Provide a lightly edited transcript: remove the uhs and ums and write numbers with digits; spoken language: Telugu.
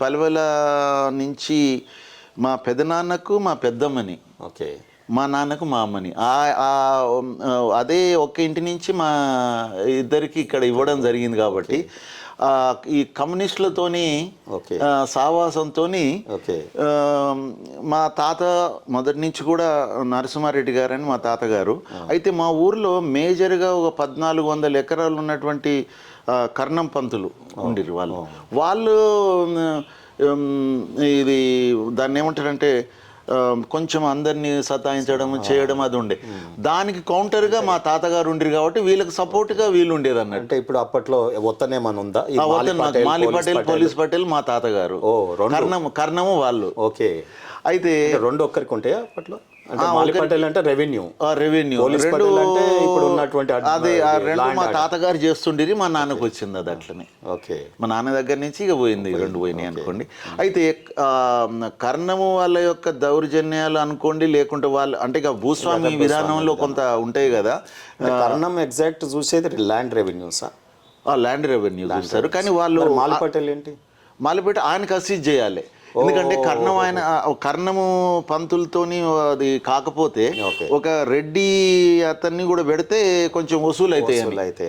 పలవల నుంచి మా పెదనాన్నకు మా పెద్దమ్మని, ఓకే. మా నాన్నకు మా అమ్మని అదే ఒక్క ఇంటి నుంచి మా ఇద్దరికి ఇక్కడ ఇవ్వడం జరిగింది. కాబట్టి ఈ కమ్యూనిస్టులతోని ఓకే. సావాసంతోని ఓకే. మా తాత మొదటి నుంచి కూడా నరసింహారెడ్డి గారని మా తాతగారు. అయితే మా ఊర్లో మేజర్గా ఒక 1400 ఎకరాలు ఉన్నటువంటి కర్ణం పంతులు ఉండిరు. వాళ్ళు ఇది దాన్ని ఏమంటారంటే కొంచెం అందరినీ సతాయించడం చేయడం అది ఉండే. దానికి కౌంటర్గా మా తాతగారు ఉండిరు కాబట్టి వీళ్ళకి సపోర్ట్గా వీళ్ళు ఉండేది అన్నట్టు. అంటే ఇప్పుడు అప్పట్లో ఒత్తనేమన్నా ఉందా? మాలి పటేల్, పోలీస్ పటేల్ మా తాతగారు, కర్ణము వాళ్ళు. ఓకే. అయితే రెండు ఒక్కరికి ఉంటాయా అప్పట్లో? అంటే మాలి పటేల్ అంటే రెవెన్యూ, పోలీస్ పటేల్ అంటే ఇప్పుడు ఉన్నటువంటి అదే రెండు మా తాతగారు చేస్తుండేది. మా నాన్నకు వచ్చింది అది అట్లనే. ఓకే. మా నాన్న దగ్గర నుంచి ఇక పోయింది, రెండు పోయినాయి అనుకోండి. అయితే కర్ణము వాళ్ళ యొక్క దౌర్జన్యాలు అనుకోండి, లేకుంటే వాళ్ళు అంటే ఇక భూస్వామి విధానంలో కొంత ఉంటాయి కదా. కర్ణం ఎగ్జాక్ట్ చూసేది ల్యాండ్ రెవెన్యూసా? ల్యాండ్ రెవెన్యూ చూస్తారు. కానీ వాళ్ళు మాలి పటేల్ ఏంటి? మాలిపేట ఆయనకు అసిస్ట్ చేయాలి. ఎందుకంటే కర్ణము పంతులతోని అది కాకపోతే ఒక రెడ్డి అతన్ని కూడా పెడితే కొంచెం వసూలు అవుతాయి.